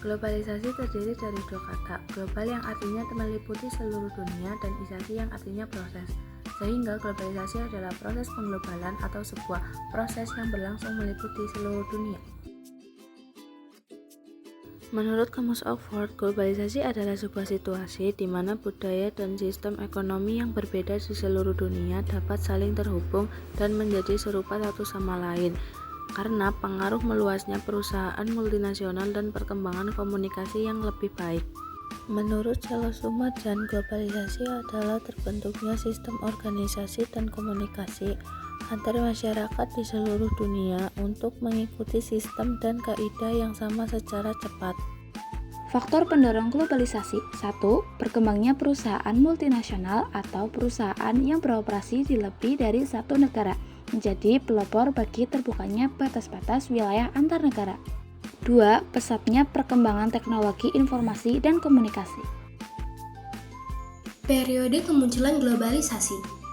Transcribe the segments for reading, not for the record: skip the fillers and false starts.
Globalisasi terdiri dari dua kata, global yang artinya meliputi seluruh dunia dan isasi yang artinya proses. Sehingga globalisasi adalah proses pengglobalan atau sebuah proses yang berlangsung meliputi seluruh dunia. Menurut Kamus Oxford, globalisasi adalah sebuah situasi di mana budaya dan sistem ekonomi yang berbeda di seluruh dunia dapat saling terhubung dan menjadi serupa satu sama lain karena pengaruh meluasnya perusahaan multinasional dan perkembangan komunikasi yang lebih baik. Menurut Charles Sumadan, globalisasi adalah terbentuknya sistem organisasi dan komunikasi antar masyarakat di seluruh dunia untuk mengikuti sistem dan kaidah yang sama secara cepat. Faktor pendorong globalisasi 1. Berkembangnya perusahaan multinasional atau perusahaan yang beroperasi di lebih dari satu negara menjadi pelopor bagi terbukanya batas-batas wilayah antar negara. 2. Pesatnya perkembangan teknologi informasi dan komunikasi. Periode kemunculan globalisasi.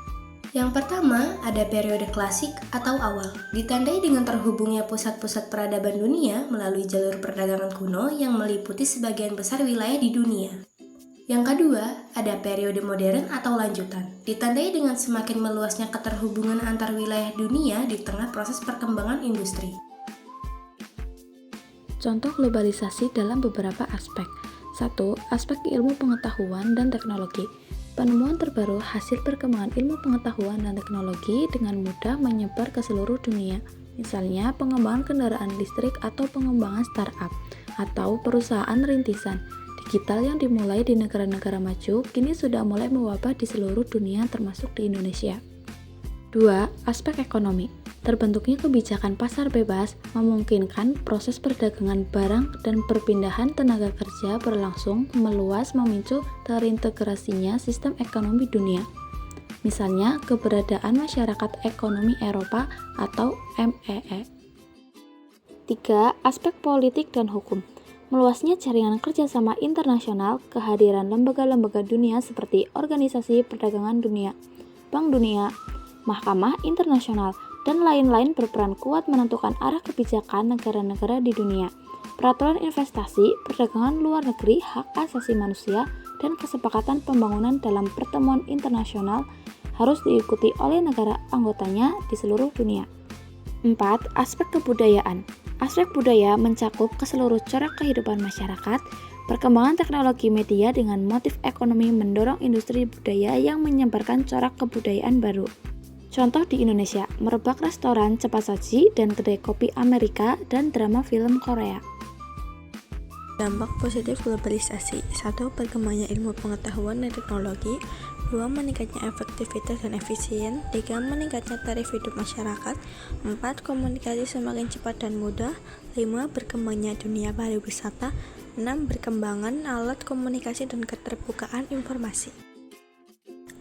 Yang pertama, ada periode klasik atau awal, ditandai dengan terhubungnya pusat-pusat peradaban dunia melalui jalur perdagangan kuno yang meliputi sebagian besar wilayah di dunia. Yang kedua, ada periode modern atau lanjutan, ditandai dengan semakin meluasnya keterhubungan antar wilayah dunia di tengah proses perkembangan industri. Contoh globalisasi dalam beberapa aspek. 1. Aspek ilmu pengetahuan dan teknologi. Penemuan terbaru hasil perkembangan ilmu pengetahuan dan teknologi dengan mudah menyebar ke seluruh dunia. Misalnya, pengembangan kendaraan listrik atau pengembangan startup atau perusahaan rintisan. Digital yang dimulai di negara-negara maju kini sudah mulai mewabah di seluruh dunia termasuk di Indonesia. 2. Aspek ekonomi. Terbentuknya kebijakan pasar bebas memungkinkan proses perdagangan barang dan perpindahan tenaga kerja berlangsung meluas memicu terintegrasinya sistem ekonomi dunia. Misalnya, keberadaan Masyarakat Ekonomi Eropa atau MEE. 3. Aspek politik dan hukum. Meluasnya jaringan kerjasama internasional, kehadiran lembaga-lembaga dunia seperti Organisasi Perdagangan Dunia, Bank Dunia, Mahkamah Internasional, dan lain-lain berperan kuat menentukan arah kebijakan negara-negara di dunia. Peraturan investasi, perdagangan luar negeri, hak asasi manusia, dan kesepakatan pembangunan dalam pertemuan internasional harus diikuti oleh negara anggotanya di seluruh dunia. 4. Aspek kebudayaan. Aspek budaya mencakup keseluruh corak kehidupan masyarakat. Perkembangan teknologi media dengan motif ekonomi mendorong industri budaya yang menyebarkan corak kebudayaan baru. Contoh di Indonesia, merebak restoran cepat saji dan kedai kopi Amerika dan drama film Korea. Dampak positif globalisasi. 1. Perkembangannya ilmu pengetahuan dan teknologi. 2. Meningkatnya efektivitas dan efisien. 3. Meningkatnya taraf hidup masyarakat. 4. Komunikasi semakin cepat dan mudah. 5. Berkembangnya dunia pariwisata. 6. Berkembangan alat komunikasi dan keterbukaan informasi.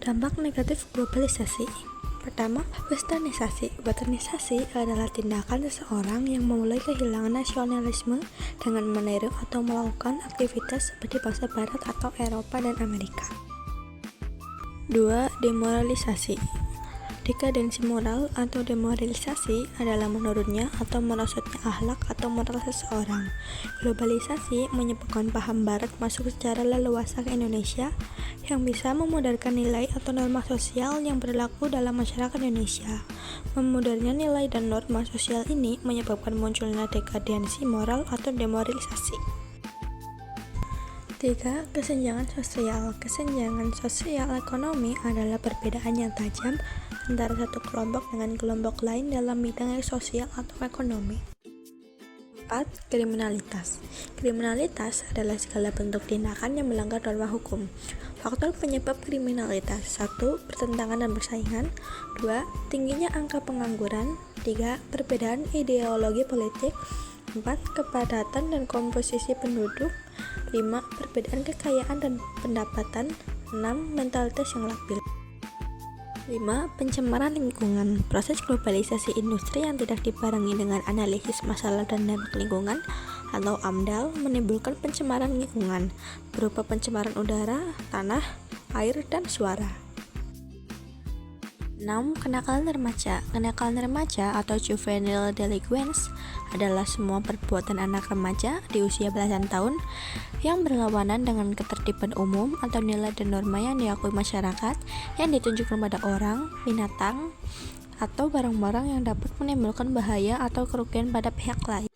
Dampak negatif globalisasi. Pertama, westernisasi. Westernisasi adalah tindakan seseorang yang memulai kehilangan nasionalisme dengan meniru atau melakukan aktivitas seperti bangsa Barat atau Eropa dan Amerika. 2. Demoralisasi. Dekadensi moral atau demoralisasi adalah menurunnya atau merosotnya akhlak atau moral seseorang. Globalisasi menyebabkan paham Barat masuk secara leluasa ke Indonesia yang bisa memudarkan nilai atau norma sosial yang berlaku dalam masyarakat Indonesia. Memudarnya nilai dan norma sosial ini menyebabkan munculnya dekadensi moral atau demoralisasi. 3. Kesenjangan sosial. Kesenjangan sosial ekonomi adalah perbedaan yang tajam antara satu kelompok dengan kelompok lain dalam bidang sosial atau ekonomi. 4. Kriminalitas. Kriminalitas adalah segala bentuk tindakan yang melanggar norma hukum. Faktor penyebab kriminalitas. 1. Pertentangan dan persaingan. 2. Tingginya angka pengangguran. 3. Perbedaan ideologi politik. 4. Kepadatan dan komposisi penduduk. 5. Perbedaan kekayaan dan pendapatan. 6. Mentalitas yang labil. 5. Pencemaran lingkungan. Proses globalisasi industri yang tidak dibarengi dengan analisis masalah dan dampak lingkungan atau AMDAL menimbulkan pencemaran lingkungan berupa pencemaran udara, tanah, air, dan suara. 6. Kenakalan remaja. Kenakalan remaja atau juvenile delinquents adalah semua perbuatan anak remaja di usia belasan tahun yang berlawanan dengan ketertiban umum atau nilai dan norma yang diakui masyarakat yang ditunjukkan pada orang, binatang, atau barang-barang yang dapat menimbulkan bahaya atau kerugian pada pihak lain.